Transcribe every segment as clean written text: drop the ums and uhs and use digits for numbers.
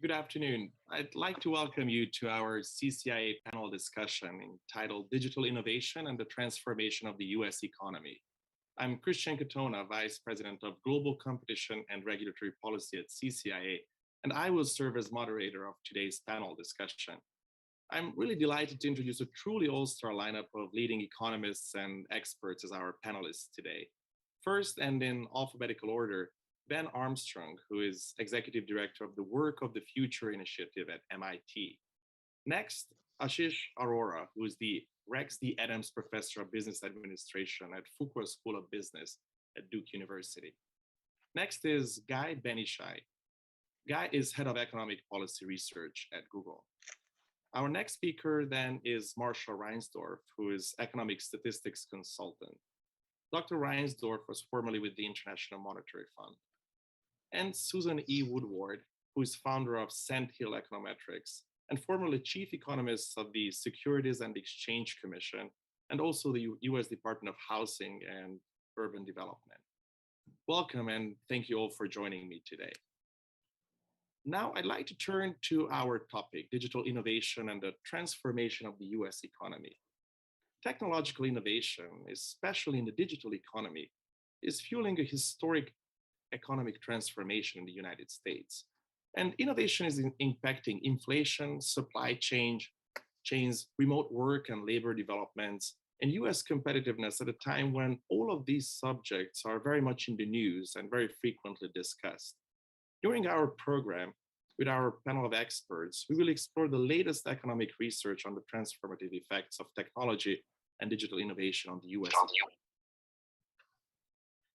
Good afternoon. I'd like to welcome you to our CCIA panel discussion entitled Digital Innovation and the Transformation of the U.S. Economy. I'm Krisztian Katona, Vice President of Global Competition and Regulatory Policy at CCIA, and I will serve as moderator of today's panel discussion. I'm really delighted to introduce a truly all-star lineup of leading economists and experts as our panelists today. First, and in alphabetical order, Ben Armstrong, who is Executive Director of the Work of the Future Initiative at MIT. Next, Ashish Aurora, who is the Rex D. Adams Professor of Business Administration at Fuqua School of Business at Duke University. Next is Guy Ben-Ishai. Guy is Head of Economic Policy Research at Google. Our next speaker then is Marshall Reinsdorf, who is Economic Statistics Consultant. Dr. Reinsdorf was formerly with the International Monetary Fund. And Susan E. Woodward, who is founder of Sand Hill Econometrics and formerly Chief Economist of the Securities and Exchange Commission, and also the U.S. Department of Housing and Urban Development. Welcome, and thank you all for joining me today. Now, I'd like to turn to our topic, digital innovation and the transformation of the U.S. economy. Technological innovation, especially in the digital economy, is fueling a historic economic transformation in the United States. And innovation is impacting inflation, supply chains, remote work and labor developments, and US competitiveness at a time when all of these subjects are very much in the news and very frequently discussed. During our program, with our panel of experts, we will explore the latest economic research on the transformative effects of technology and digital innovation on the US economy.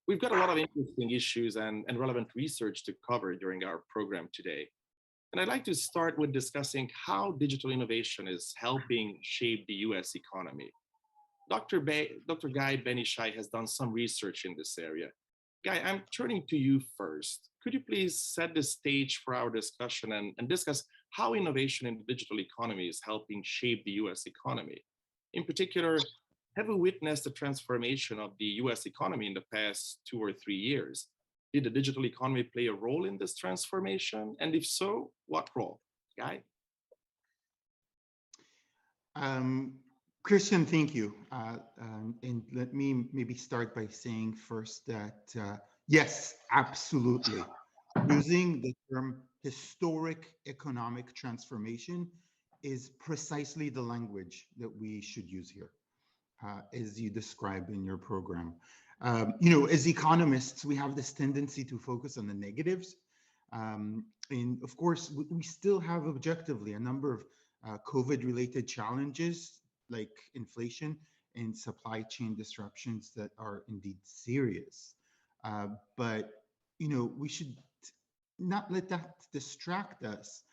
We've got a lot of interesting issues and relevant research to cover during our program today. And I'd like to start with discussing how digital innovation is helping shape the US economy. Dr. Guy Ben-Ishai has done some research in this area. Guy, I'm turning to you first. Could you please set the stage for our discussion and discuss how innovation in the digital economy is helping shape the US economy? In particular, have we witnessed the transformation of the US economy in the past 2 or 3 years? Did the digital economy play a role in this transformation? And if so, what role? Guy? Krisztian, thank you. And let me maybe start by saying first that, yes, absolutely. Using the term historic economic transformation is precisely the language that we should use here. As you described in your program. As economists, we have this tendency to focus on the negatives. And of course, we still have objectively a number of COVID-related challenges like inflation and supply chain disruptions that are indeed serious. But, we should not let that distract us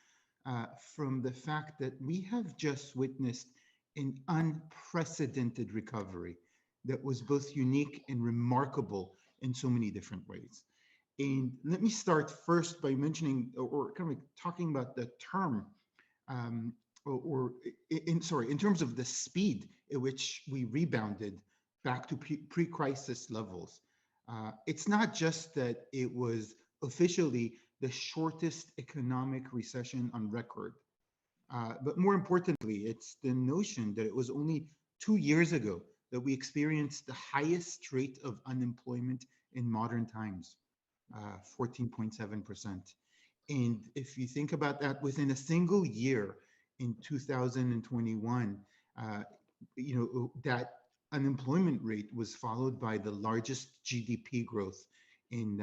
from the fact that we have just witnessed an unprecedented recovery that was both unique and remarkable in so many different ways. And let me start first by mentioning or kind of talking about the term, in terms of the speed at which we rebounded back to pre-crisis levels. It's not just that it was officially the shortest economic recession on record. But more importantly, it's the notion that it was only 2 years ago that we experienced the highest rate of unemployment in modern times, 14.7%. And if you think about that, within a single year in 2021, that unemployment rate was followed by the largest GDP growth in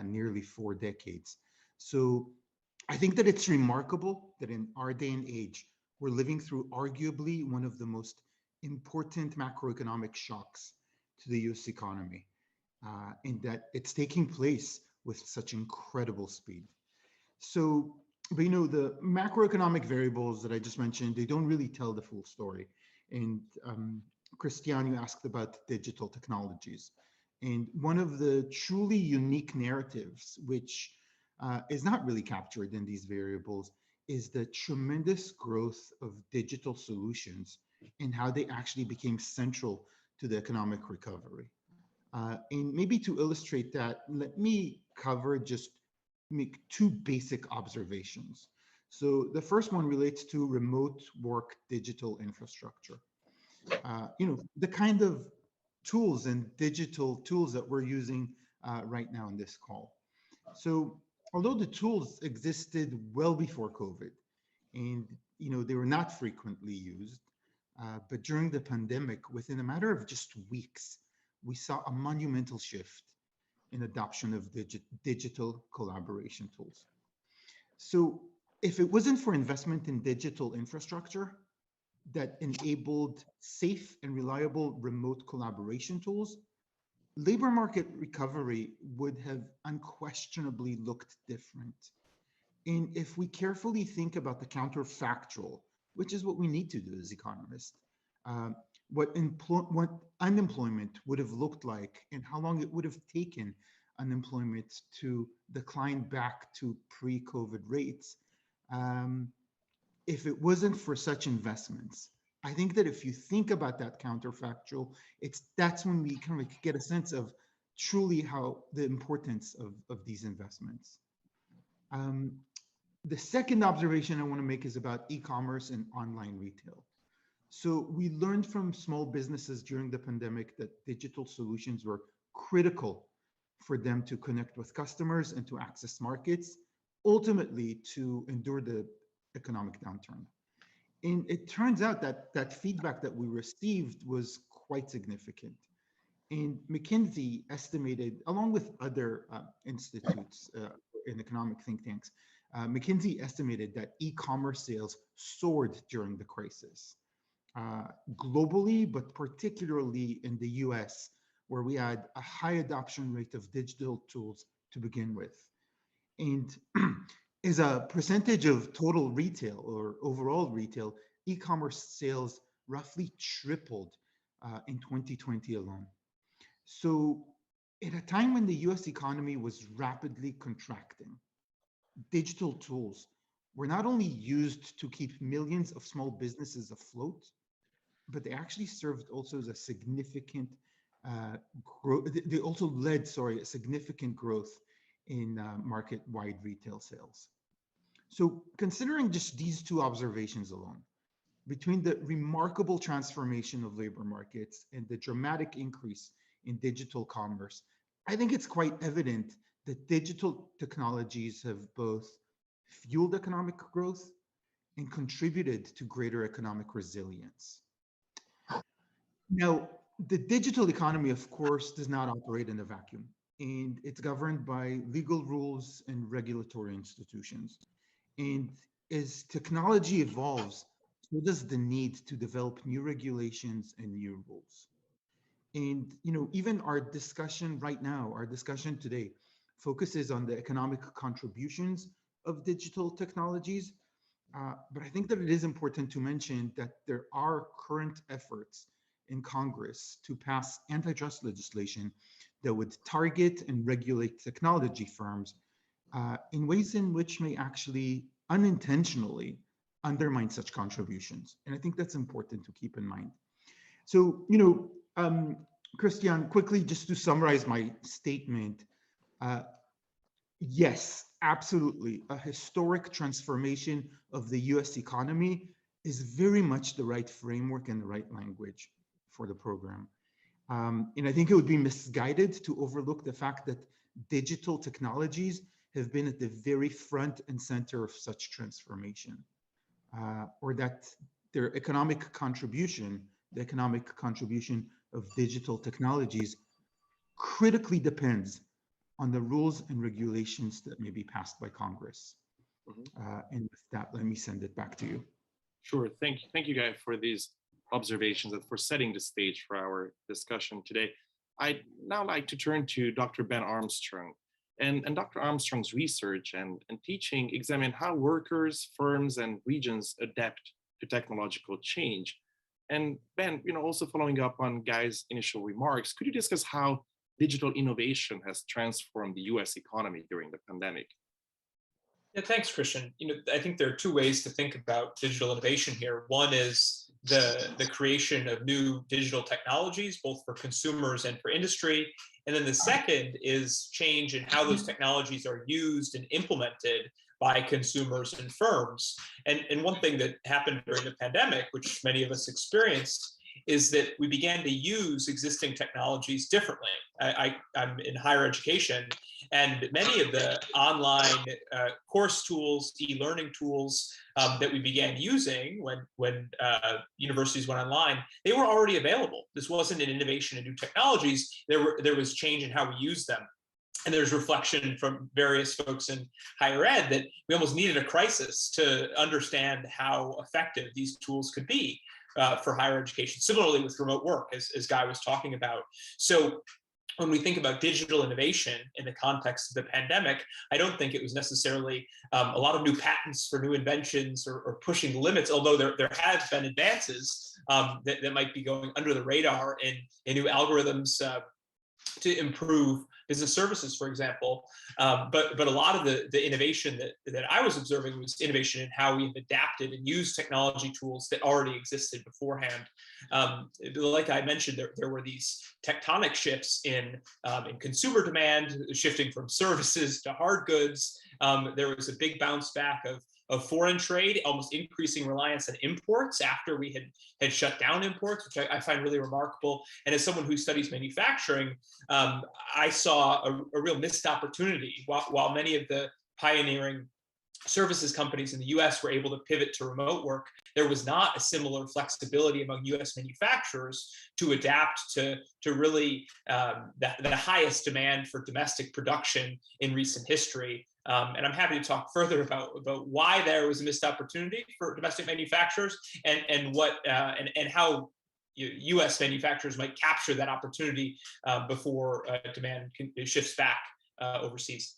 nearly 4 decades. So I think that it's remarkable that in our day and age, we're living through arguably one of the most important macroeconomic shocks to the US economy, and that it's taking place with such incredible speed. So, but the macroeconomic variables that I just mentioned, they don't really tell the full story. And Krisztian, you asked about digital technologies. And one of the truly unique narratives, which is not really captured in these variables, is the tremendous growth of digital solutions and how they actually became central to the economic recovery. And maybe to illustrate that, let me make 2 basic observations. So the first one relates to remote work digital infrastructure. The kind of tools and digital tools that we're using right now in this call. So although the tools existed well before COVID, and they were not frequently used, but during the pandemic, within a matter of just weeks, we saw a monumental shift in adoption of digital collaboration tools. So if it wasn't for investment in digital infrastructure that enabled safe and reliable remote collaboration tools, labor market recovery would have unquestionably looked different. And if we carefully think about the counterfactual, which is what we need to do as economists, what unemployment would have looked like and how long it would have taken unemployment to decline back to pre-COVID rates, if it wasn't for such investments, I think that if you think about that counterfactual, that's when we kind of get a sense of truly how the importance of these investments. The second observation I want to make is about e-commerce and online retail. So we learned from small businesses during the pandemic that digital solutions were critical for them to connect with customers and to access markets, ultimately to endure the economic downturn. And it turns out that that feedback that we received was quite significant. And McKinsey estimated, along with other institutes in economic think tanks, McKinsey estimated that e-commerce sales soared during the crisis. Globally, but particularly in the US, where we had a high adoption rate of digital tools to begin with. And as a percentage of total retail or overall retail, e-commerce sales roughly tripled in 2020 alone. So at a time when the US economy was rapidly contracting, digital tools were not only used to keep millions of small businesses afloat, but they actually served also as a significant growth. They also led, a significant growth in market-wide retail sales. So considering just these two observations alone, between the remarkable transformation of labor markets and the dramatic increase in digital commerce, I think it's quite evident that digital technologies have both fueled economic growth and contributed to greater economic resilience. Now, the digital economy, of course, does not operate in a vacuum, and it's governed by legal rules and regulatory institutions. And as technology evolves, so does the need to develop new regulations and new rules. And even our discussion right now, our discussion today, focuses on the economic contributions of digital technologies. But I think that it is important to mention that there are current efforts in Congress to pass antitrust legislation that would target and regulate technology firms in ways in which may actually unintentionally undermine such contributions. And I think that's important to keep in mind. So, Krisztian, quickly, just to summarize my statement, yes, absolutely. A historic transformation of the US economy is very much the right framework and the right language for the program. And I think it would be misguided to overlook the fact that digital technologies have been at the very front and center of such transformation, or that their economic contribution, the economic contribution of digital technologies, critically depends on the rules and regulations that may be passed by Congress. And with that, let me send it back to you. Sure. Thank you, guys, for these observations and for setting the stage for our discussion today. I'd now like to turn to Dr. Ben Armstrong. And Dr. Armstrong's research and teaching examine how workers, firms, and regions adapt to technological change. And Ben, also following up on Guy's initial remarks, could you discuss how digital innovation has transformed the US economy during the pandemic? Yeah, thanks, Krisztian. I think there are two ways to think about digital innovation here. One is the creation of new digital technologies, both for consumers and for industry. And then the second is change in how those technologies are used and implemented by consumers and firms. And one thing that happened during the pandemic, which many of us experienced, is that we began to use existing technologies differently. I'm in higher education, and many of the online course tools, e-learning tools that we began using when universities went online, they were already available. This wasn't an innovation in new technologies. There was change in how we use them. And there's reflection from various folks in higher ed that we almost needed a crisis to understand how effective these tools could be for higher education. Similarly with remote work, as Guy was talking about. So when we think about digital innovation in the context of the pandemic, I don't think it was necessarily a lot of new patents for new inventions or pushing the limits, although there have been advances that might be going under the radar in new algorithms to improve business services, for example. But a lot of the innovation that I was observing was innovation in how we've adapted and used technology tools that already existed beforehand. Like I mentioned, there were these tectonic shifts in consumer demand, shifting from services to hard goods. There was a big bounce back of foreign trade, almost increasing reliance on imports after we had shut down imports, which I find really remarkable. And as someone who studies manufacturing, I saw a real missed opportunity. While many of the pioneering services companies in the US were able to pivot to remote work, there was not a similar flexibility among US manufacturers to adapt to really the highest demand for domestic production in recent history. And I'm happy to talk further about why there was a missed opportunity for domestic manufacturers and how U.S. manufacturers might capture that opportunity before demand shifts back overseas.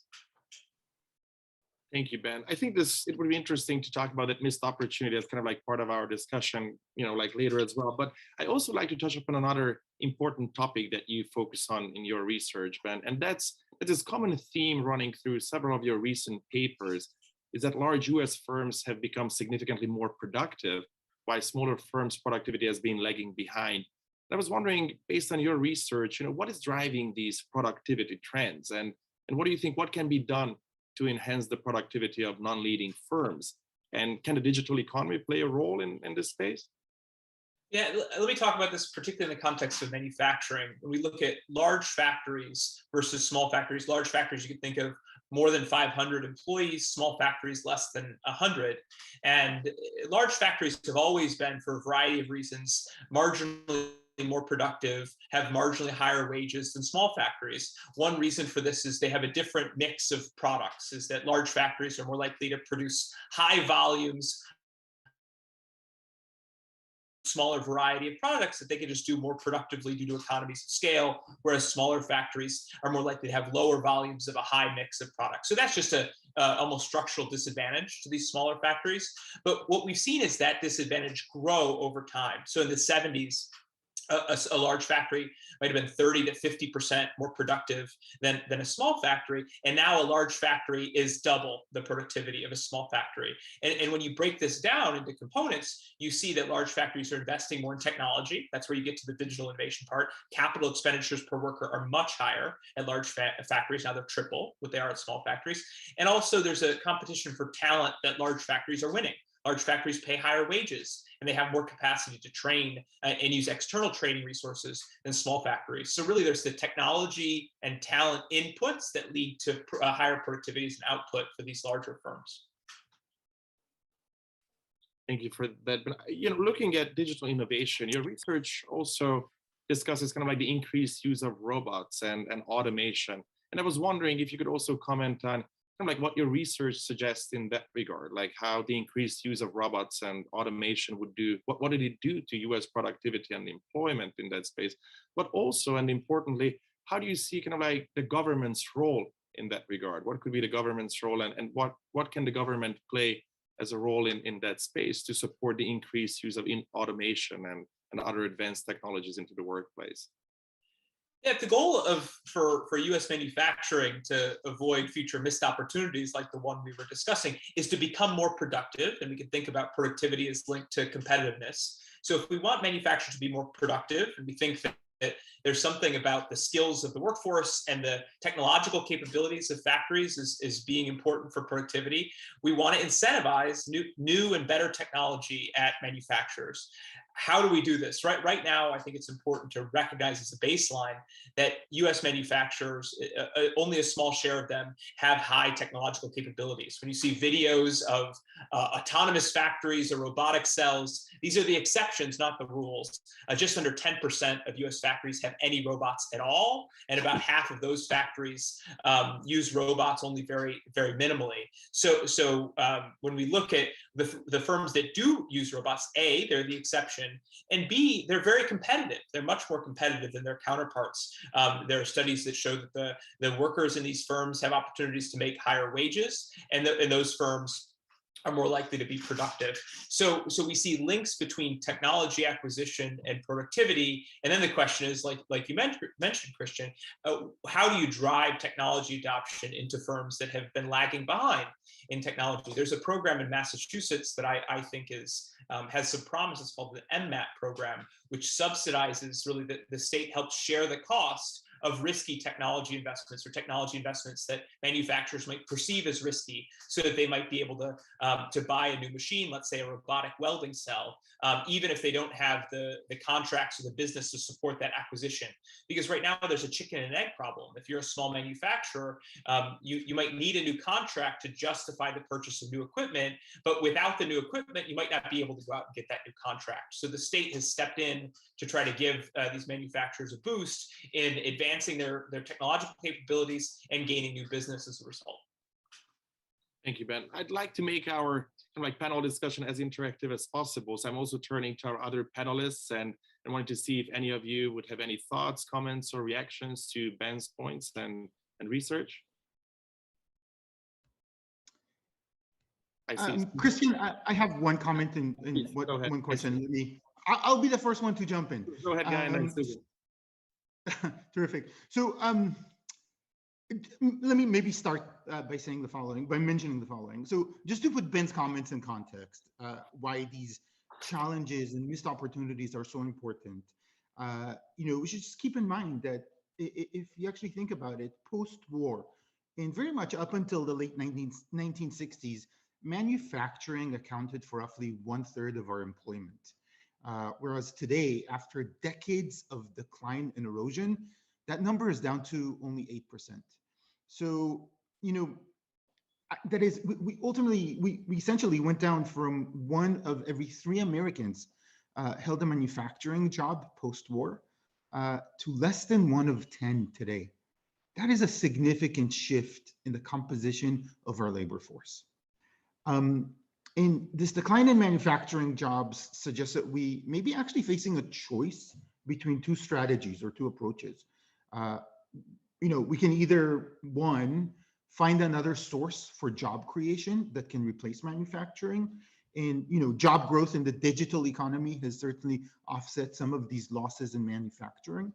Thank you, Ben. I think it would be interesting to talk about that missed opportunity as kind of like part of our discussion, like later as well. But I also like to touch upon another important topic that you focus on in your research, Ben, and that's this common theme running through several of your recent papers is that large US firms have become significantly more productive, while smaller firms' productivity has been lagging behind. And I was wondering, based on your research, what is driving these productivity trends, and what do you think, what can be done to enhance the productivity of non-leading firms? And can the digital economy play a role in this space? Yeah, let me talk about this particularly in the context of manufacturing. When we look at large factories versus small factories, large factories you can think of more than 500 employees, small factories less than 100. And large factories have always been, for a variety of reasons, marginally more productive, have marginally higher wages than small factories. One reason for this is they have a different mix of products, is that large factories are more likely to produce high volumes, smaller variety of products that they can just do more productively due to economies of scale, whereas smaller factories are more likely to have lower volumes of a high mix of products. So that's just a almost structural disadvantage to these smaller factories. But what we've seen is that disadvantage grow over time. So in the 70s, a large factory might have been 30 to 50% more productive than a small factory. And now a large factory is double the productivity of a small factory. And when you break this down into components, you see that large factories are investing more in technology. That's where you get to the digital innovation part. Capital expenditures per worker are much higher at large factories. Now they're triple what they are at small factories. And also there's a competition for talent that large factories are winning. Large factories pay higher wages, and they have more capacity to train and use external training resources than small factories. So really there's the technology and talent inputs that lead to higher productivities and output for these larger firms. Thank you for that. But looking at digital innovation, your research also discusses kind of like the increased use of robots and automation. And I was wondering if you could also comment on kind of like what your research suggests in that regard, like how the increased use of robots and automation would do, what did it do to US productivity and employment in that space? But also, and importantly, how do you see kind of like the government's role in that regard? What could be the government's role, and what can the government play as a role in that space to support the increased use of automation and other advanced technologies into the workplace? Yeah, the goal for U.S. manufacturing to avoid future missed opportunities like the one we were discussing is to become more productive, and we can think about productivity as linked to competitiveness. So if we want manufacturing to be more productive, and we think there's something about the skills of the workforce and the technological capabilities of factories is being important for productivity. We want to incentivize new and better technology at manufacturers. How do we do this? Right now, I think it's important to recognize as a baseline that US manufacturers, only a small share of them have high technological capabilities. When you see videos of autonomous factories or robotic cells, these are the exceptions, not the rules. Just under 10% of US factories have any robots at all, and about half of those factories use robots only very, very minimally. So when we look at the firms that do use robots, A, they're the exception, and B, they're very competitive. They're much more competitive than their counterparts. There are studies that show that the workers in these firms have opportunities to make higher wages, and those firms are more likely to be productive. So we see links between technology acquisition and productivity. And then the question is, like you mentioned, Krisztian, how do you drive technology adoption into firms that have been lagging behind in technology? There's a program in Massachusetts that I think has some promise. It's called the Nmap Program, which subsidizes, really, the state helps share the cost of risky technology investments, or technology investments that manufacturers might perceive as risky, so that they might be able to buy a new machine, let's say a robotic welding cell, even if they don't have the contracts or the business to support that acquisition. Because right now there's a chicken and egg problem. If you're a small manufacturer, you might need a new contract to justify the purchase of new equipment, but without the new equipment, you might not be able to go out and get that new contract. So the state has stepped in to try to give these manufacturers a boost in advancing their technological capabilities and gaining new business as a result. Thank you, Ben. I'd like to make our panel discussion as interactive as possible. So I'm also turning to our other panelists and wanting to see if any of you would have any thoughts, comments, or reactions to Ben's points and research. Krisztian, I have one comment and one question. I'll be the first one to jump in. Go ahead, Guy. Terrific. So let me maybe start by mentioning the following. So just to put Ben's comments in context, why these challenges and missed opportunities are so important. We should just keep in mind that if you actually think about it, post-war, and very much up until the late 1960s, manufacturing accounted for roughly 1/3 of our employment. Whereas today, after decades of decline and erosion, that number is down to only 8%. So, that is, we essentially went down from 1 of every 3 Americans held a manufacturing job post-war to less than 1 of 10 today. That is a significant shift in the composition of our labor force. And this decline in manufacturing jobs suggests that we may be actually facing a choice between 2 strategies or 2 approaches. We can either, one, find another source for job creation that can replace manufacturing. And, job growth in the digital economy has certainly offset some of these losses in manufacturing.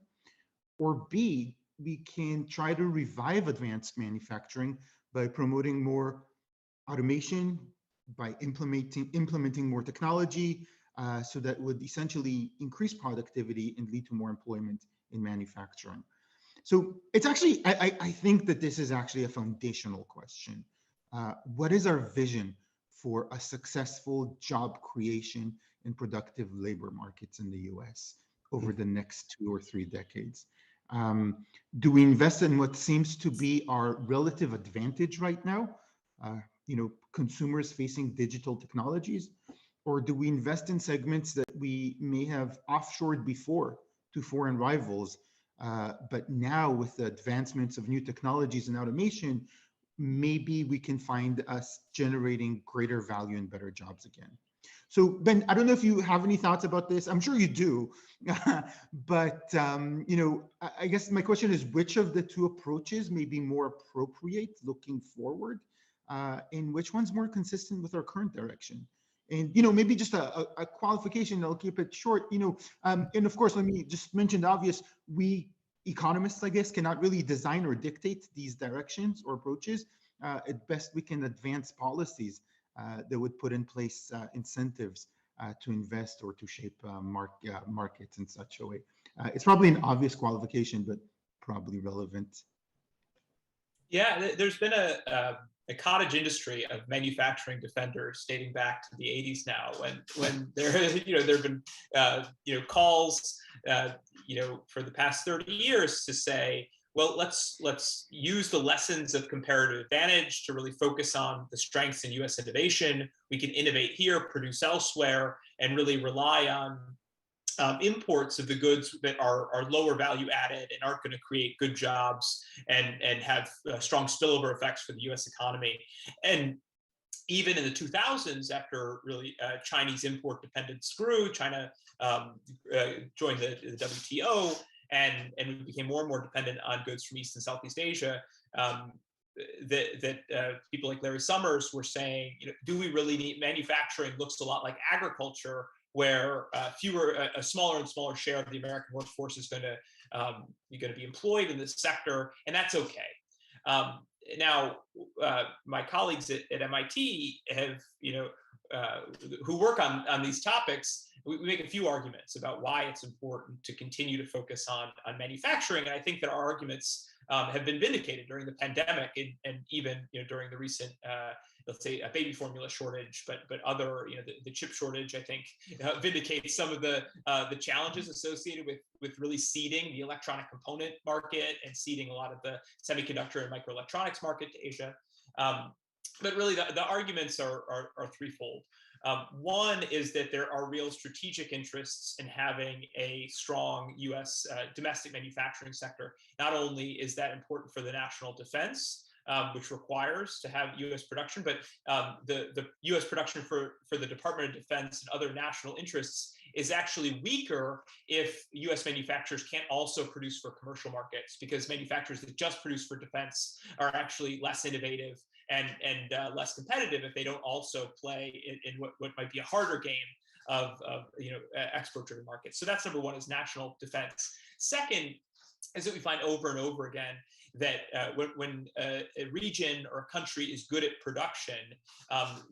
Or B, we can try to revive advanced manufacturing by promoting more automation, by implementing more technology, so that would essentially increase productivity and lead to more employment in manufacturing. So it's actually, I think that this is actually a foundational question. What is our vision for a successful job creation and productive labor markets in the US over the next 2 or 3 decades? Do we invest in what seems to be our relative advantage right now? Consumers facing digital technologies, or do we invest in segments that we may have offshored before to foreign rivals, but now with the advancements of new technologies and automation, maybe we can find us generating greater value and better jobs again? So Ben, I don't know if you have any thoughts about this. I'm sure you do, but I guess my question is, which of the 2 approaches may be more appropriate looking forward? And which one's more consistent with our current direction? And, maybe just a qualification, I'll keep it short, and of course, let me just mention the obvious. We economists, I guess, cannot really design or dictate these directions or approaches. At best, we can advance policies that would put in place incentives to invest or to shape markets in such a way. It's probably an obvious qualification, but probably relevant. Yeah, there's been a cottage industry of manufacturing defenders dating back to the 80s now, when there have been calls for the past 30 years to say, well, let's use the lessons of comparative advantage to really focus on the strengths in U.S. innovation. We can innovate here, produce elsewhere, and really rely on imports of the goods that are lower value added and aren't going to create good jobs and have strong spillover effects for the U.S. economy. And even in the 2000s, after really Chinese import dependence grew, China joined the WTO, and we became more and more dependent on goods from East and Southeast Asia. People like Larry Summers were saying, do we really need manufacturing? Looks a lot like agriculture, where a smaller and smaller share of the American workforce is going to be employed in this sector, and that's okay. Now, my colleagues at MIT have, who work on these topics, we make a few arguments about why it's important to continue to focus on manufacturing, and I think that our arguments have been vindicated during the pandemic and even during the recent let's say a baby formula shortage, but other the chip shortage, I think vindicates some of the challenges associated with really seeding the electronic component market and seeding a lot of the semiconductor and microelectronics market to Asia. But really the arguments are threefold. One is that there are real strategic interests in having a strong U.S. Domestic manufacturing sector. Not only is that important for the national defense, which requires to have U.S. production, but the U.S. production for the Department of Defense and other national interests is actually weaker if U.S. manufacturers can't also produce for commercial markets, because manufacturers that just produce for defense are actually less innovative and less competitive if they don't also play in what might be a harder game of export-driven markets. So that's number one, is national defense. Second is that we find over and over again that when a region or a country is good at production,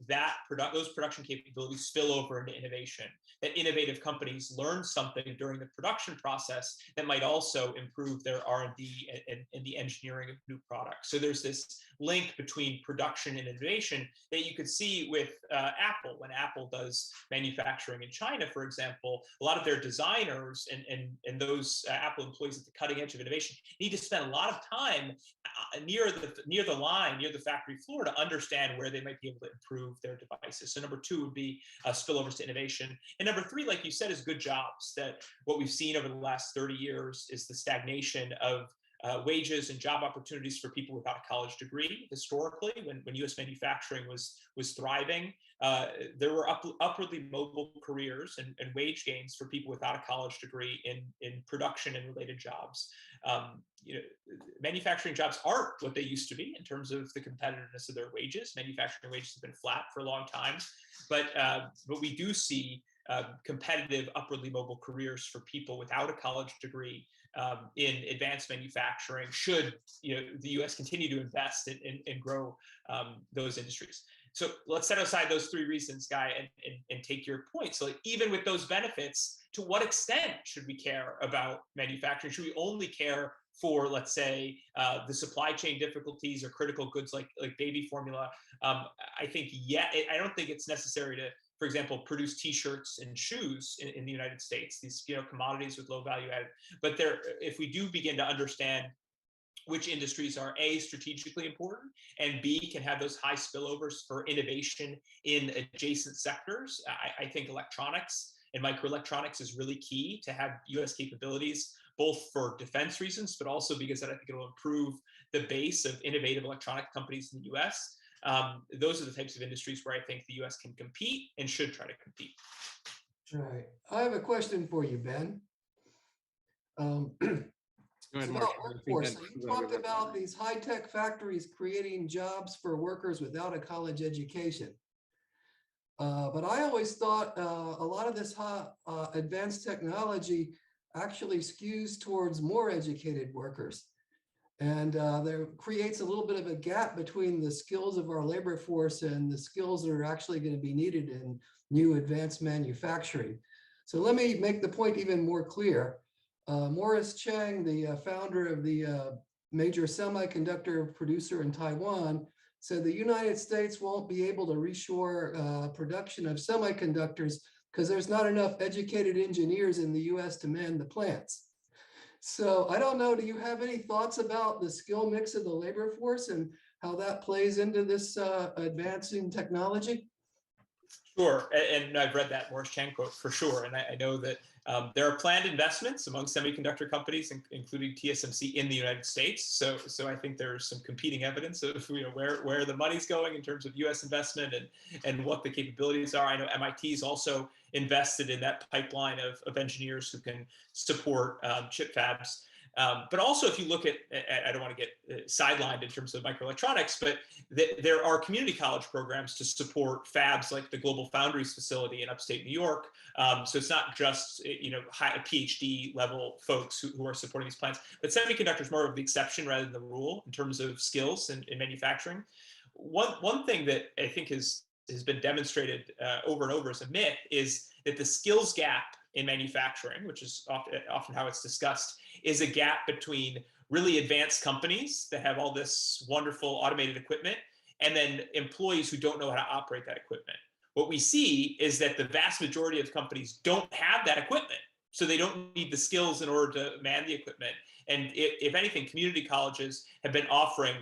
those production capabilities spill over into innovation. That innovative companies learn something during the production process that might also improve their R&D and the engineering of new products. So there's this link between production and innovation that you could see with Apple. When Apple does manufacturing in China, for example, a lot of their designers and those Apple employees at the cutting edge of innovation need to spend a lot of time near the line, near the factory floor, to understand where they might be able to improve their devices. So number two would be spillovers to innovation. And number three, like you said, is good jobs. That what we've seen over the last 30 years is the stagnation of wages and job opportunities for people without a college degree. Historically, when U.S. manufacturing was thriving, there were upwardly mobile careers and wage gains for people without a college degree in production and related jobs. Manufacturing jobs aren't what they used to be in terms of the competitiveness of their wages. Manufacturing wages have been flat for a long time, but we do see competitive upwardly mobile careers for people without a college degree in advanced manufacturing, should the U.S. continue to invest and grow those industries. So let's set aside those three reasons, Guy, and take your point. So even with those benefits, to what extent should we care about manufacturing? Should we only care for, let's say, the supply chain difficulties or critical goods like baby formula? I don't think it's necessary to, for example, produce T-shirts and shoes in the United States, these commodities with low value added. But if we do begin to understand which industries are A, strategically important, and B, can have those high spillovers for innovation in adjacent sectors, I think electronics and microelectronics is really key to have U.S. capabilities, both for defense reasons, but also because I think it will improve the base of innovative electronic companies in the U.S. Those are the types of industries where I think the U.S. can compete and should try to compete. Right. I have a question for you, Ben. It's about workforce. So you talked about these high-tech factories creating jobs for workers without a college education. But I always thought a lot of this advanced technology actually skews towards more educated workers. And there creates a little bit of a gap between the skills of our labor force and the skills that are actually going to be needed in new advanced manufacturing. So let me make the point even more clear. Morris Chang, the founder of the major semiconductor producer in Taiwan, said the United States won't be able to reshore production of semiconductors because there's not enough educated engineers in the US to man the plants. So I don't know, do you have any thoughts about the skill mix of the labor force and how that plays into this advancing technology? Sure, and I've read that Morris Chang quote for sure, and I know that there are planned investments among semiconductor companies, including TSMC, in the United States. So I think there's some competing evidence of where the money's going in terms of U.S. investment and what the capabilities are. I know MIT's also invested in that pipeline of engineers who can support chip fabs. But also, if you look at, I don't want to get sidelined in terms of microelectronics, but there are community college programs to support fabs like the Global Foundries facility in upstate New York. So it's not just high PhD level folks who are supporting these plants, but semiconductor is more of the exception rather than the rule in terms of skills in manufacturing. One thing that I think has been demonstrated over and over as a myth is that the skills gap in manufacturing, which is often how it's discussed, is a gap between really advanced companies that have all this wonderful automated equipment and then employees who don't know how to operate that equipment. What we see is that the vast majority of companies don't have that equipment, so they don't need the skills in order to man the equipment. And if anything, community colleges have been offering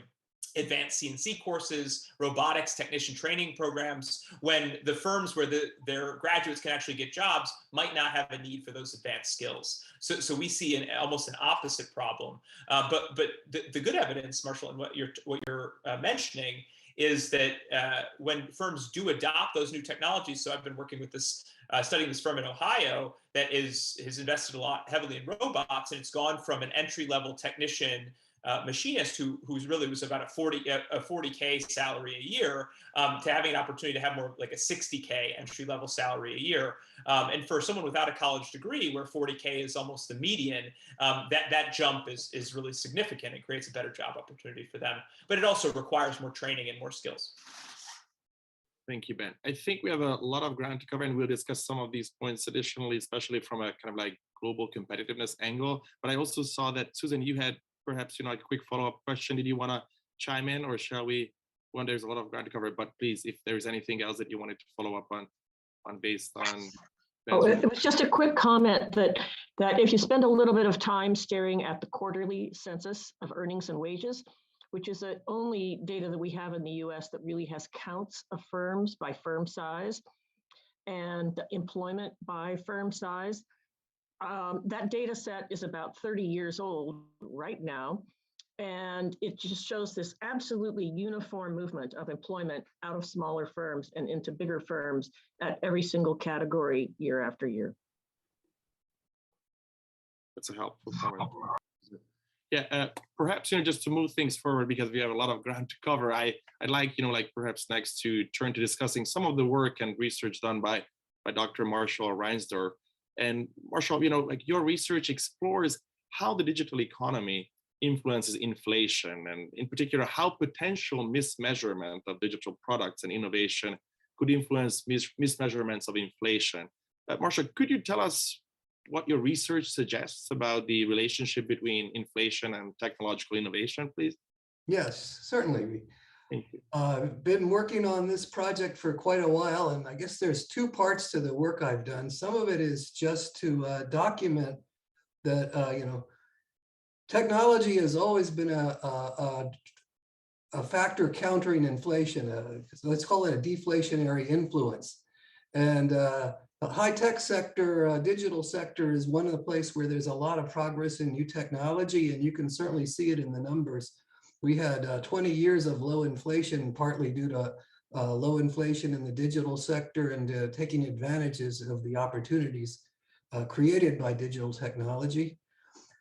advanced CNC courses, robotics technician training programs, when the firms where their graduates can actually get jobs might not have a need for those advanced skills. So we see almost an opposite problem. But the good evidence, Marshall, and what you're mentioning is that when firms do adopt those new technologies, so I've been working with studying this firm in Ohio that has invested a lot heavily in robots, and it's gone from an entry-level technician machinist who's really was about a 40K salary a year to having an opportunity to have more like a 60K entry level salary a year. And for someone without a college degree, where 40K is almost the median, that jump is really significant and creates a better job opportunity for them. But it also requires more training and more skills. Thank you, Ben. I think we have a lot of ground to cover, and we'll discuss some of these points additionally, especially from a kind of like global competitiveness angle. But I also saw that, Susan, you had perhaps a quick follow-up question. Did you want to chime in, or shall we? Well, there's a lot of ground to cover, but please, if there's anything else that you wanted to follow up on based on. Oh, it was just a quick comment that if you spend a little bit of time staring at the quarterly census of earnings and wages, which is the only data that we have in the US that really has counts of firms by firm size and employment by firm size, that data set is about 30 years old right now, and it just shows this absolutely uniform movement of employment out of smaller firms and into bigger firms at every single category year after year. That's a helpful comment. Yeah, perhaps just to move things forward, because we have a lot of ground to cover, I'd like perhaps next to turn to discussing some of the work and research done by Dr. Marshall Reinsdorf. And Marshall, your research explores how the digital economy influences inflation, and in particular, how potential mismeasurement of digital products and innovation could influence mismeasurements of inflation. Marshall, could you tell us what your research suggests about the relationship between inflation and technological innovation, please? Yes, certainly. Thank you. I've been working on this project for quite a while, and I guess there's two parts to the work I've done. Some of it is just to document that, technology has always been a factor countering inflation. Let's call it a deflationary influence. And the high-tech sector, digital sector is one of the places where there's a lot of progress in new technology, and you can certainly see it in the numbers. We had 20 years of low inflation, partly due to low inflation in the digital sector and taking advantages of the opportunities created by digital technology.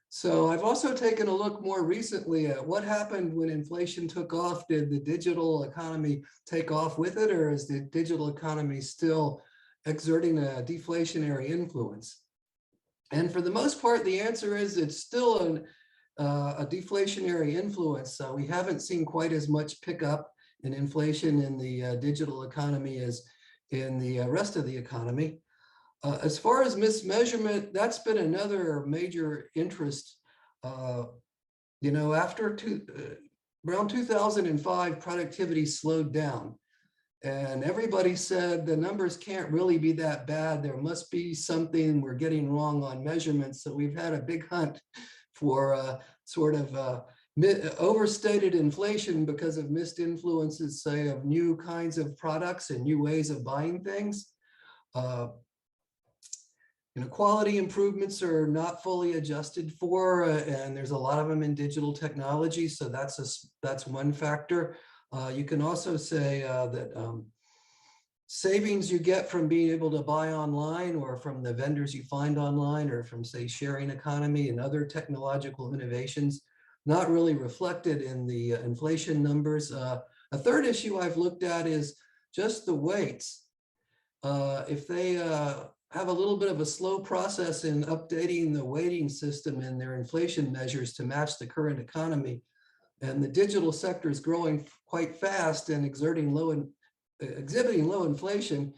So I've also taken a look more recently at what happened when inflation took off. Did the digital economy take off with it, or is the digital economy still exerting a deflationary influence? And for the most part, the answer is it's still a deflationary influence. So we haven't seen quite as much pickup in inflation in the digital economy as in the rest of the economy. As far as mismeasurement, that's been another major interest. After around 2005, productivity slowed down. And everybody said the numbers can't really be that bad. There must be something we're getting wrong on measurements. So we've had a big hunt for overstated inflation because of missed influences, say, of new kinds of products and new ways of buying things. Quality improvements are not fully adjusted for, and there's a lot of them in digital technology. So that's one factor. You can also say that savings you get from being able to buy online or from the vendors you find online or from, say, sharing economy and other technological innovations, not really reflected in the inflation numbers. A third issue I've looked at is just the weights. If they have a little bit of a slow process in updating the weighting system in their inflation measures to match the current economy, and the digital sector is growing quite fast and exhibiting low inflation,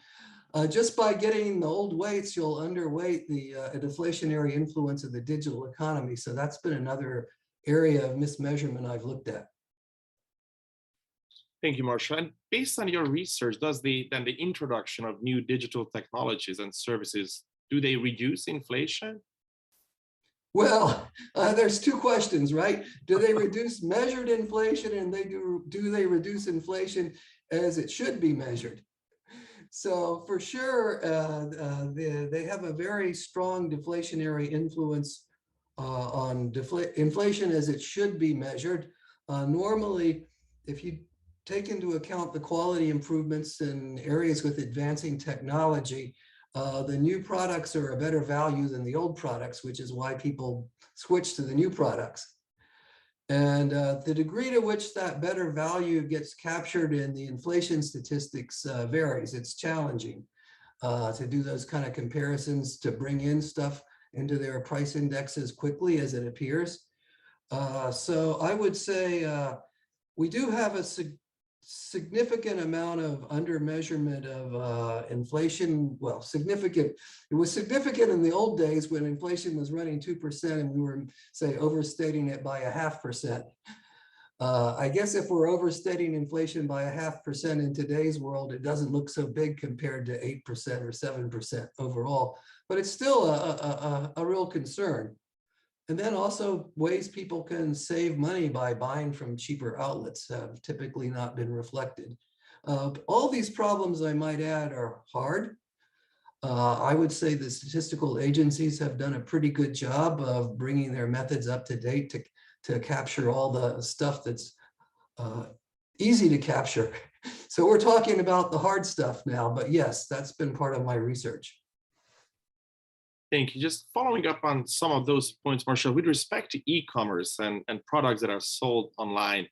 just by getting the old weights, you'll underweight the deflationary influence of the digital economy. So that's been another area of mismeasurement I've looked at. Thank you, Marshall. And based on your research, does the introduction of new digital technologies and services, do they reduce inflation? Well, there's two questions, right? Do they reduce measured inflation, and do they reduce inflation as it should be measured? So for sure, they have a very strong deflationary influence on inflation as it should be measured. Normally, if you take into account the quality improvements in areas with advancing technology, the new products are a better value than the old products, which is why people switch to the new products. And the degree to which that better value gets captured in the inflation statistics varies. It's challenging to do those kind of comparisons, to bring in stuff into their price indexes quickly as it appears. So I would say we do have a significant amount of under measurement of inflation. Well, significant. It was significant in the old days when inflation was running 2% and we were, say, overstating it by 0.5%. I guess if we're overstating inflation by 0.5% in today's world, it doesn't look so big compared to 8% or 7% overall, but it's still a real concern. And then also ways people can save money by buying from cheaper outlets have typically not been reflected. All these problems, I might add, are hard. I would say the statistical agencies have done a pretty good job of bringing their methods up to date to capture all the stuff that's easy to capture. So we're talking about the hard stuff now, but yes, that's been part of my research. Thank you. Just following up on some of those points, Marshall, with respect to e-commerce and products that are sold online,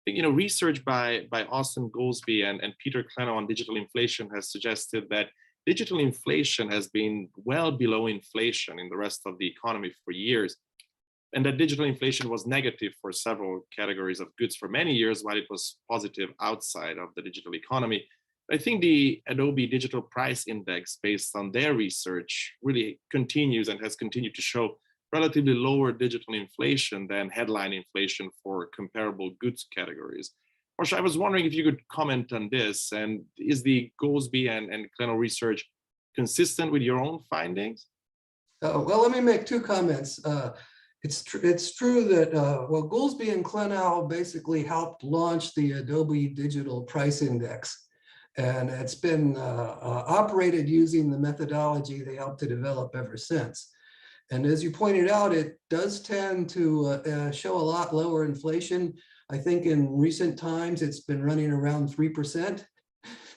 research by Austin Goolsbee and Peter Klenow on digital inflation has suggested that digital inflation has been well below inflation in the rest of the economy for years, and that digital inflation was negative for several categories of goods for many years, while it was positive outside of the digital economy. I think the Adobe Digital Price Index, based on their research, really continues and has continued to show relatively lower digital inflation than headline inflation for comparable goods categories. Marshall, I was wondering if you could comment on this, and is the Goolsbee and Klenow research consistent with your own findings? Well, let me make two comments. It's true that, Goolsbee and Klenow basically helped launch the Adobe Digital Price Index. And it's been operated using the methodology they helped to develop ever since. And as you pointed out, it does tend to show a lot lower inflation. I think in recent times, it's been running around 3%.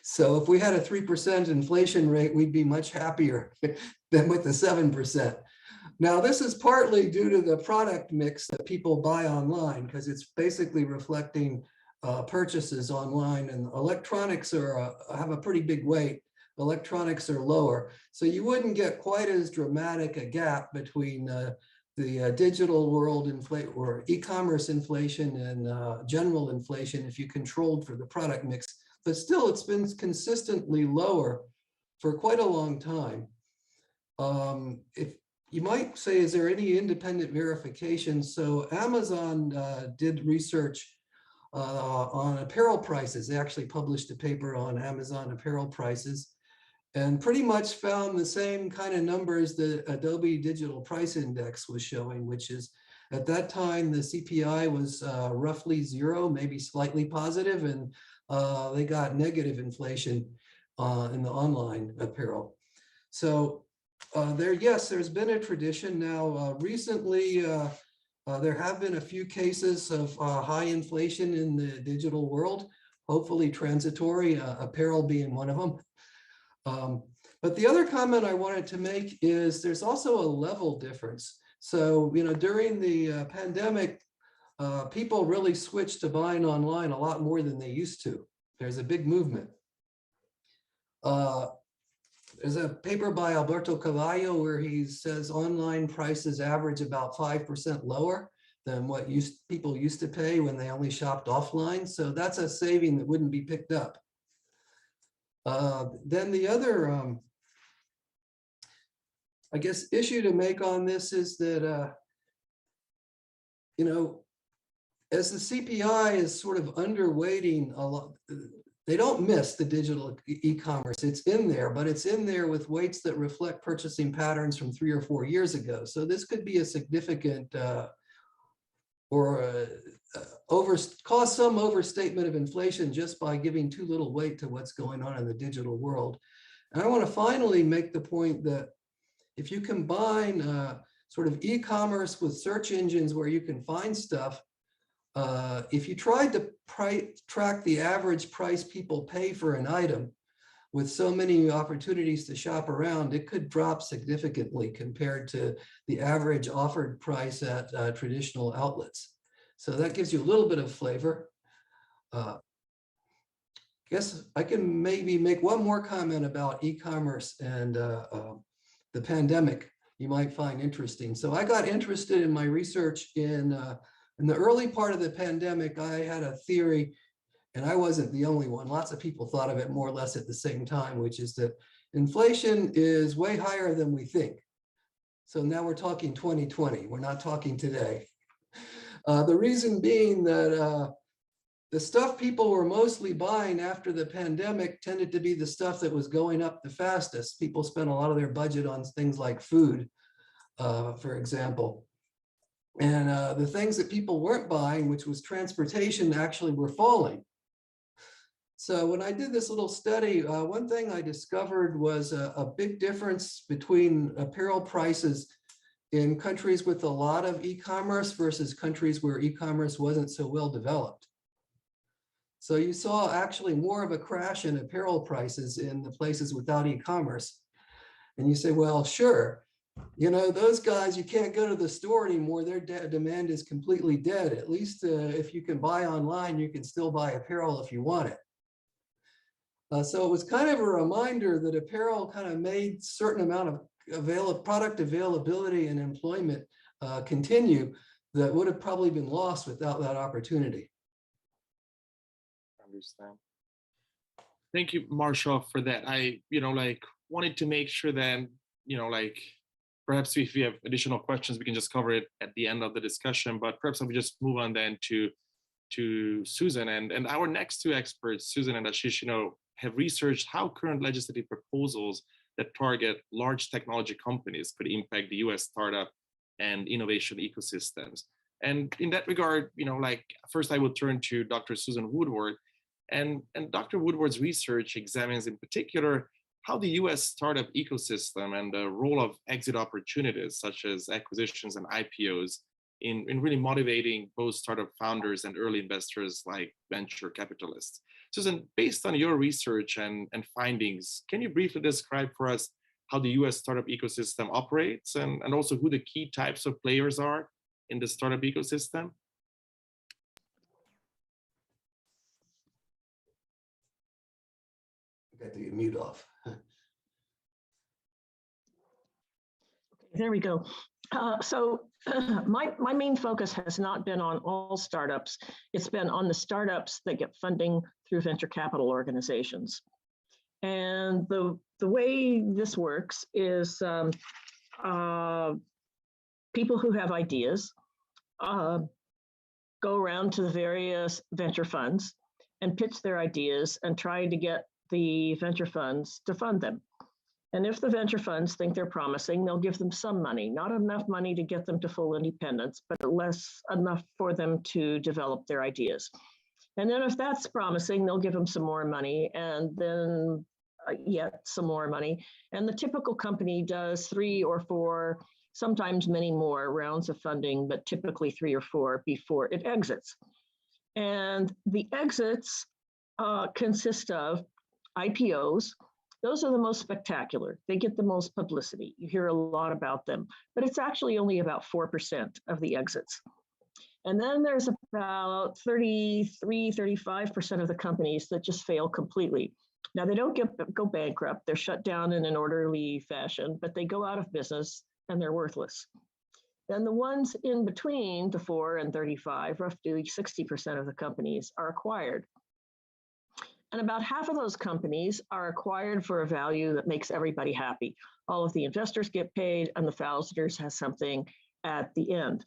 So if we had a 3% inflation rate, we'd be much happier than with the 7%. Now, this is partly due to the product mix that people buy online, because it's basically reflecting purchases online, and electronics have a pretty big weight. Electronics are lower, so you wouldn't get quite as dramatic a gap between the digital world inflation or e-commerce inflation and general inflation if you controlled for the product mix. But still, it's been consistently lower for quite a long time. if you might say, is there any independent verification? So Amazon did research on apparel prices. They actually published a paper on Amazon apparel prices and pretty much found the same kind of numbers that Adobe Digital Price Index was showing, which is at that time, the CPI was roughly 0, maybe slightly positive, and they got negative inflation in the online apparel. So yes, there's been a tradition now. Recently, there have been a few cases of high inflation in the digital world, hopefully transitory, apparel being one of them. But the other comment I wanted to make is there's also a level difference. So, during the pandemic, people really switched to buying online a lot more than they used to. There's a big movement. There's a paper by Alberto Cavallo where he says online prices average about 5% lower than what people used to pay when they only shopped offline. So that's a saving that wouldn't be picked up. Then the other, I guess, issue to make on this is that, as the CPI is sort of underweighting a lot, they don't miss the digital e-commerce. It's in there, but it's in there with weights that reflect purchasing patterns from 3 or 4 years ago. So this could be a significant cause some overstatement of inflation just by giving too little weight to what's going on in the digital world. And I want to finally make the point that if you combine sort of e-commerce with search engines where you can find stuff, if you tried to track the average price people pay for an item with so many opportunities to shop around, it could drop significantly compared to the average offered price at traditional outlets. So that gives you a little bit of flavor. Guess I can maybe make one more comment about e-commerce and the pandemic you might find interesting. So I got interested in my research in the early part of the pandemic. I had a theory, and I wasn't the only one. Lots of people thought of it more or less at the same time, which is that inflation is way higher than we think. So now we're talking 2020. We're not talking today. The reason being that the stuff people were mostly buying after the pandemic tended to be the stuff that was going up the fastest. People spent a lot of their budget on things like food, for example. And the things that people weren't buying, which was transportation, actually were falling. So when I did this little study, one thing I discovered was a big difference between apparel prices in countries with a lot of e-commerce versus countries where e-commerce wasn't so well developed. So you saw actually more of a crash in apparel prices in the places without e-commerce. And you say, well, sure. Those guys, you can't go to the store anymore. Their demand is completely dead. At least if you can buy online, you can still buy apparel if you want it. So it was kind of a reminder that apparel kind of made certain amount of product availability and employment continue that would have probably been lost without that opportunity. Understand. Thank you, Marshall, for that. I, wanted to make sure that, perhaps if we have additional questions, we can just cover it at the end of the discussion, but perhaps I will just move on then to Susan and our next two experts, Susan and Ashish, have researched how current legislative proposals that target large technology companies could impact the US startup and innovation ecosystems. And in that regard, first I will turn to Dr. Susan Woodward, and Dr. Woodward's research examines in particular how the US startup ecosystem and the role of exit opportunities such as acquisitions and IPOs in really motivating both startup founders and early investors like venture capitalists. Susan, based on your research and findings, can you briefly describe for us how the US startup ecosystem operates and also who the key types of players are in the startup ecosystem? Got the mute off. There we go. So my main focus has not been on all startups. It's been on the startups that get funding through venture capital organizations. And the way this works is people who have ideas go around to the various venture funds and pitch their ideas and try to get the venture funds to fund them. And if the venture funds think they're promising, they'll give them some money, not enough money to get them to full independence, but enough for them to develop their ideas. And then if that's promising, they'll give them some more money, and then yet some more money. And the typical company does 3 or 4, sometimes many more rounds of funding, but typically 3 or 4 before it exits. And the exits consist of IPOs. Those are the most spectacular. They get the most publicity. You hear a lot about them, but it's actually only about 4% of the exits. And then there's about 33, 35% of the companies that just fail completely. Now, they don't go bankrupt. They're shut down in an orderly fashion, but they go out of business and they're worthless. Then the ones in between the 4 and 35, roughly 60% of the companies are acquired. And about half of those companies are acquired for a value that makes everybody happy. All of the investors get paid and the founders have something at the end.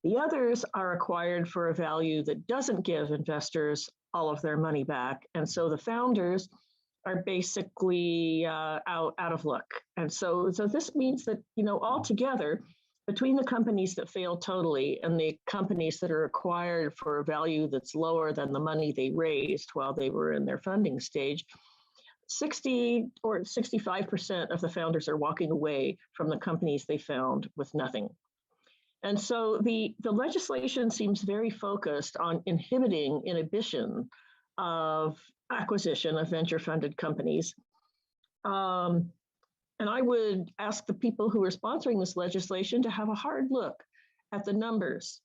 The others are acquired for a value that doesn't give investors all of their money back. And so the founders are basically out of luck. And so this means that, altogether, between the companies that fail totally and the companies that are acquired for a value that's lower than the money they raised while they were in their funding stage, 60 or 65% of the founders are walking away from the companies they found with nothing. And so the legislation seems very focused on inhibition of acquisition of venture-funded companies. And I would ask the people who are sponsoring this legislation to have a hard look at the numbers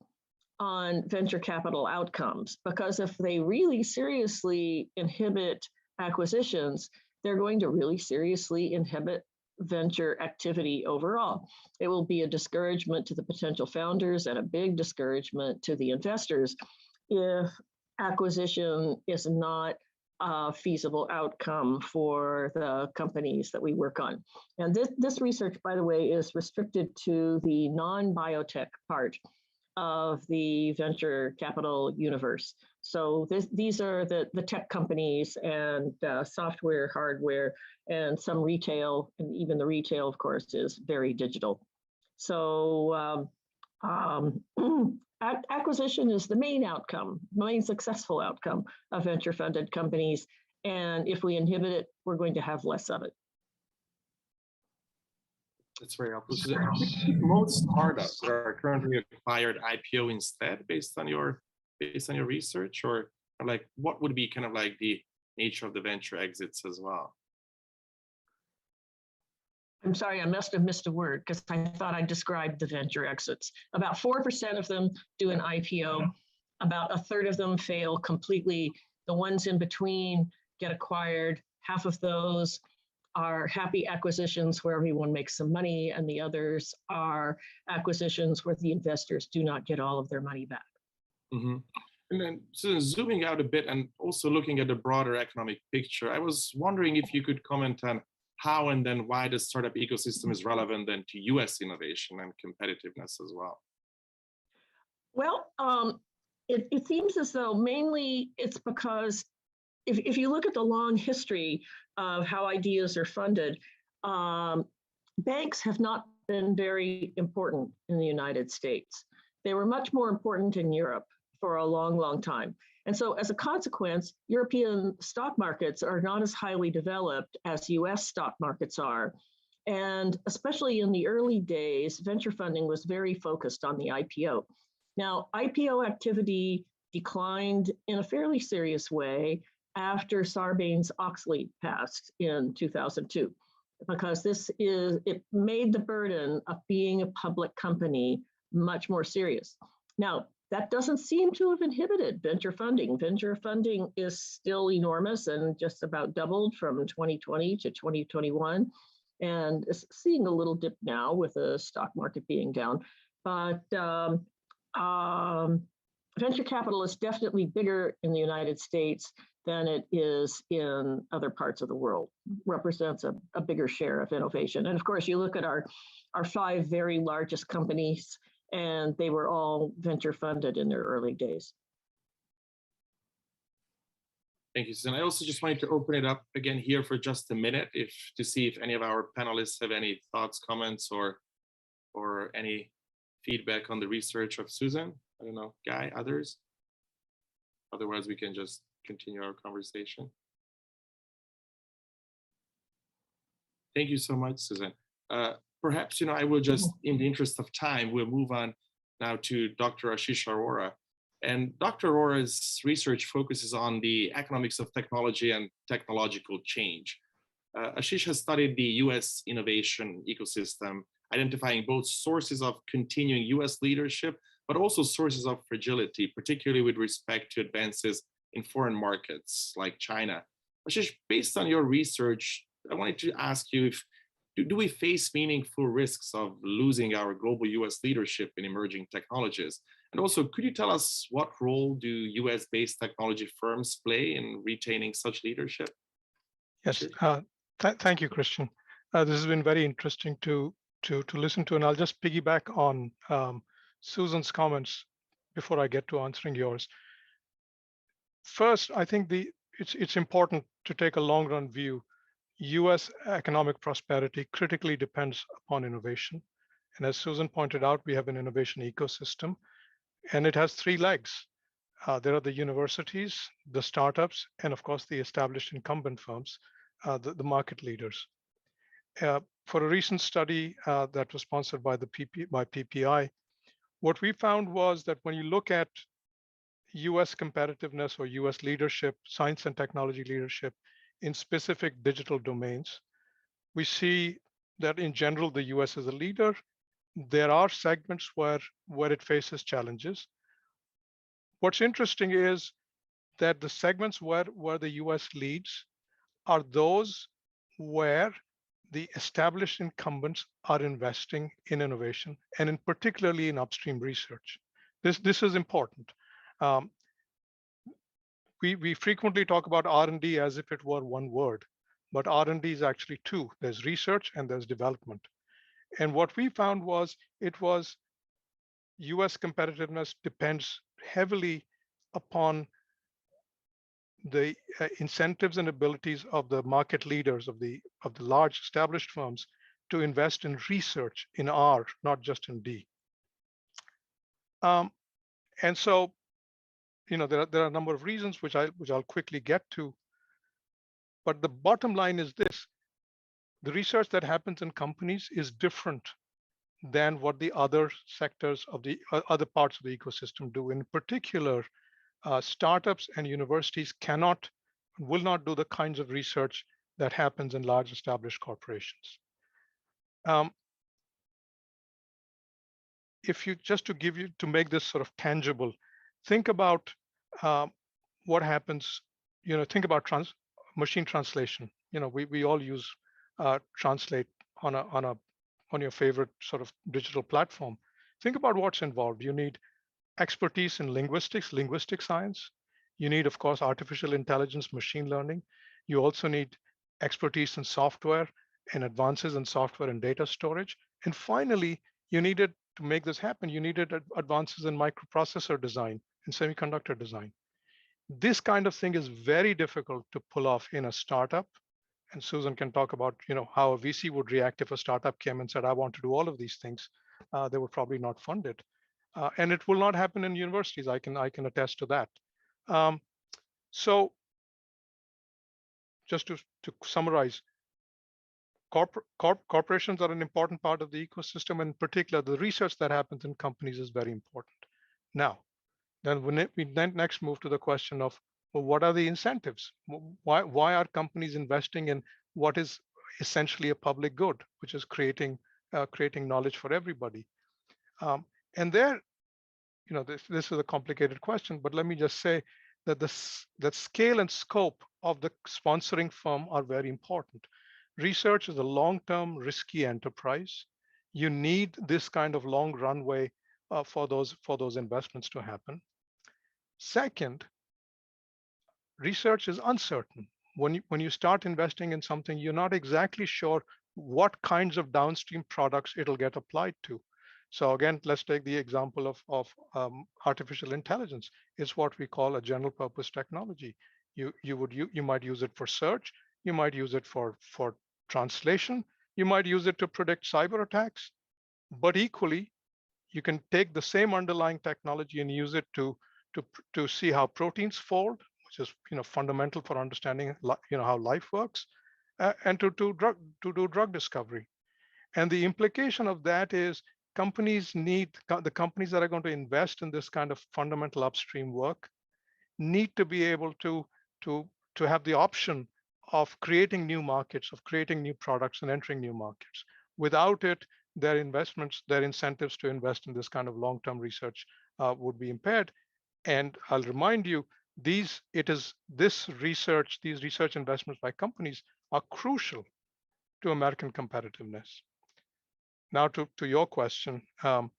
on venture capital outcomes, because if they really seriously inhibit acquisitions, they're going to really seriously inhibit venture activity overall. It will be a discouragement to the potential founders and a big discouragement to the investors if acquisition is not a feasible outcome for the companies that we work on. And this research, by the way, is restricted to the non-biotech part of the venture capital universe. So these are the tech companies and software, hardware, and some retail, and even the retail, of course, is very digital. So acquisition is the main outcome, main successful outcome of venture-funded companies. And if we inhibit it, we're going to have less of it. That's very helpful. So most startups are currently acquired IPO instead, based on your research, or like what would be kind of like the nature of the venture exits as well? I'm sorry, I must have missed a word because I thought I described the venture exits. About 4% of them do an IPO. About a third of them fail completely. The ones in between get acquired. Half of those are happy acquisitions where everyone makes some money, and the others are acquisitions where the investors do not get all of their money back. Mm-hmm. And then so zooming out a bit and also looking at the broader economic picture, I was wondering if you could comment on how and then why the startup ecosystem is relevant then to US innovation and competitiveness as well. Well, it seems as though mainly it's because if you look at the long history of how ideas are funded, banks have not been very important in the United States. They were much more important in Europe for a long, long time. And so as a consequence, European stock markets are not as highly developed as US stock markets are. And especially in the early days, venture funding was very focused on the IPO. Now, IPO activity declined in a fairly serious way after Sarbanes-Oxley passed in 2002, because it made the burden of being a public company much more serious. Now, that doesn't seem to have inhibited venture funding. Venture funding is still enormous and just about doubled from 2020 to 2021, and is seeing a little dip now with the stock market being down. But venture capital is definitely bigger in the United States than it is in other parts of the world, represents a bigger share of innovation. And of course, you look at our 5 very largest companies, and they were all venture funded in their early days. Thank you, Susan. I also just wanted to open it up again here for just a minute to see if any of our panelists have any thoughts, comments, or any feedback on the research of Susan. I don't know, Guy, others? Otherwise, we can just continue our conversation. Thank you so much, Susan. Perhaps, I will just, in the interest of time, we'll move on now to Dr. Ashish Aurora. And Dr. Aurora's research focuses on the economics of technology and technological change. Ashish has studied the US innovation ecosystem, identifying both sources of continuing US leadership, but also sources of fragility, particularly with respect to advances in foreign markets like China. Ashish, based on your research, I wanted to ask you do we face meaningful risks of losing our global US leadership in emerging technologies? And also, could you tell us what role do US-based technology firms play in retaining such leadership? Yes, thank you, Krisztian. This has been very interesting to listen to, and I'll just piggyback on Susan's comments before I get to answering yours. First, I think it's important to take a long-run view. US economic prosperity critically depends upon innovation. And as Susan pointed out, we have an innovation ecosystem, and it has 3 legs. There are the universities, the startups, and of course, the established incumbent firms, the market leaders. For a recent study that was sponsored by PPI, what we found was that when you look at US competitiveness or US leadership, science and technology leadership in specific digital domains, we see that in general, the US is a leader. There are segments where it faces challenges. What's interesting is that the segments where the US leads are those where the established incumbents are investing in innovation, and in particularly in upstream research. This is important. We frequently talk about R&D as if it were one word, but R&D is actually 2. There's research and there's development. And what we found was US competitiveness depends heavily upon the incentives and abilities of the market leaders of the large established firms to invest in research in R, not just in D. And so, there are a number of reasons which I'll quickly get to. But the bottom line is this: the research that happens in companies is different than what the other sectors of the other parts of the ecosystem do. In particular, startups and universities will not do the kinds of research that happens in large established corporations. If you to make this sort of tangible, think about what happens. Think about machine translation. We all use Translate on your favorite sort of digital platform. Think about what's involved. You need expertise in linguistic science. You need, of course, artificial intelligence, machine learning. You also need expertise in software and advances in software and data storage. And finally, to make this happen, you needed advances in microprocessor design and semiconductor design. This kind of thing is very difficult to pull off in a startup. And Susan can talk about, how a VC would react if a startup came and said, I want to do all of these things. They would probably not fund it. And it will not happen in universities. I can attest to that. So just to summarize, corporations are an important part of the ecosystem. And in particular, the research that happens in companies is very important. Now, then we next move to the question of, well, what are the incentives? Why are companies investing in what is essentially a public good, which is creating knowledge for everybody? And there, this is a complicated question, but let me just say that the scale and scope of the sponsoring firm are very important. Research is a long-term, risky enterprise. You need this kind of long runway for those investments to happen. Second, research is uncertain. When you start investing in something, you're not exactly sure what kinds of downstream products it'll get applied to. So again, let's take the example of artificial intelligence. It's what we call a general purpose technology. You might use it for search, you might use it for translation, you might use it to predict cyber attacks, but equally, you can take the same underlying technology and use it to see how proteins fold, which is fundamental for understanding how life works, and to do drug discovery. And the implication of that is the companies that are going to invest in this kind of fundamental upstream work need to be able to have the option of creating new markets, of creating new products and entering new markets. Without it, their investments, their incentives to invest in this kind of long-term research would be impaired. And I'll remind you, these research investments by companies are crucial to American competitiveness. Now to your question, I'm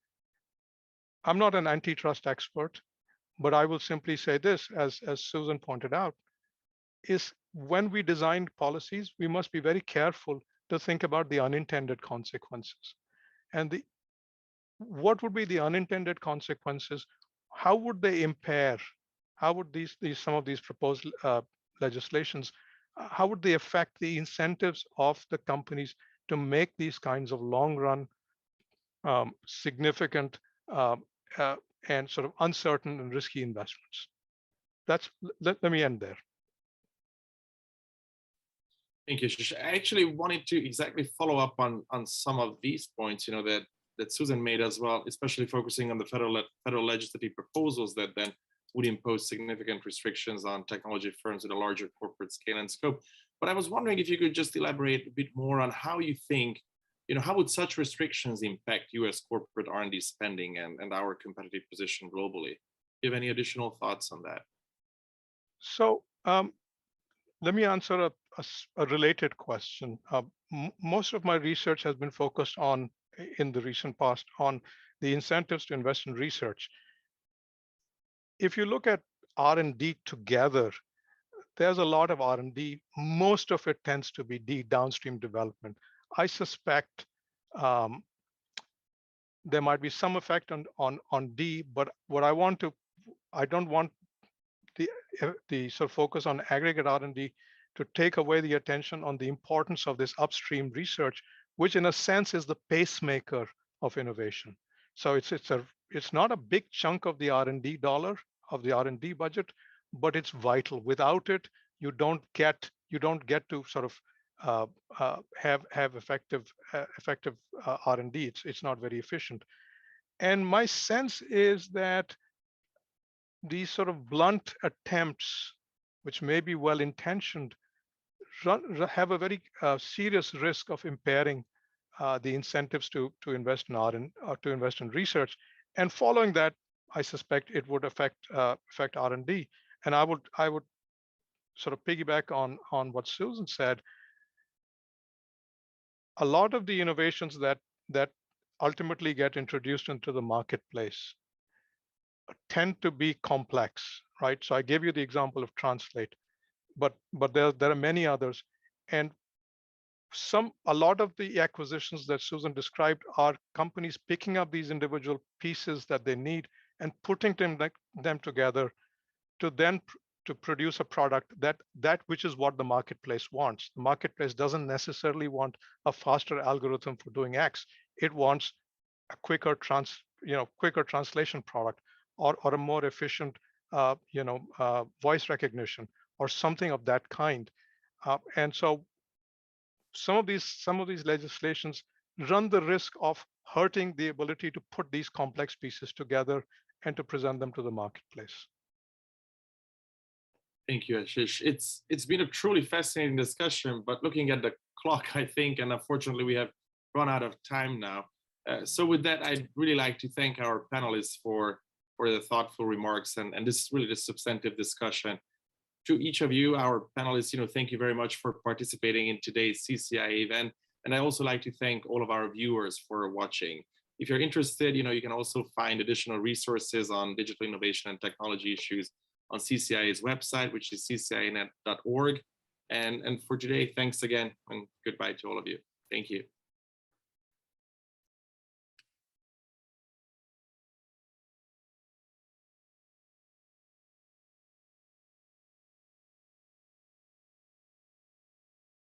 not an antitrust expert, but I will simply say this, as Susan pointed out, is when we design policies, we must be very careful to think about the unintended consequences. And what would be the unintended consequences? How would they impair? How would some of these proposed legislations, how would they affect the incentives of the companies to make these kinds of long-run, significant, and sort of uncertain and risky investments? Let me end there. Thank you, Ashish. I actually wanted to exactly follow up on some of these points, that Susan made as well, especially focusing on the federal legislative proposals that then would impose significant restrictions on technology firms with a larger corporate scale and scope. But I was wondering if you could just elaborate a bit more on how you think, how would such restrictions impact US corporate R&D spending and our competitive position globally? Do you have any additional thoughts on that? So let me answer a related question. Most of my research has been focused on, in the recent past, on the incentives to invest in research. If you look at R&D together, there's a lot of R&D. Most of it tends to be downstream development. I suspect there might be some effect on D, but I don't want the sort of focus on aggregate R&D to take away the attention on the importance of this upstream research, which in a sense is the pacemaker of innovation. So it's not a big chunk of the R&D dollar, of the R&D budget, but it's vital. Without it, you don't get to sort of have effective R&D. It's not very efficient. And my sense is that these sort of blunt attempts, which may be well-intentioned, have a very serious risk of impairing the incentives to invest in to invest in research. And following that, I suspect it would affect R&D. And I would sort of piggyback on what Susan said. A lot of the innovations that ultimately get introduced into the marketplace tend to be complex, right? So I gave you the example of Translate, but there are many others. And a lot of the acquisitions that Susan described are companies picking up these individual pieces that they need and putting them together to produce a product that which is what the marketplace wants. The marketplace doesn't necessarily want a faster algorithm for doing X. It wants a quicker translation product or a more efficient voice recognition or something of that kind. And so some of these legislations run the risk of hurting the ability to put these complex pieces together and to present them to the marketplace. Thank you, Ashish. It's been a truly fascinating discussion, but looking at the clock, I think, and unfortunately we have run out of time now. So with that, I'd really like to thank our panelists for the thoughtful remarks and this is really the substantive discussion. To each of you, our panelists, thank you very much for participating in today's CCIA event. And I also like to thank all of our viewers for watching. If you're interested, you can also find additional resources on digital innovation and technology issues on CCIA's website, which is ccianet.org. And for today, thanks again, and goodbye to all of you. Thank you.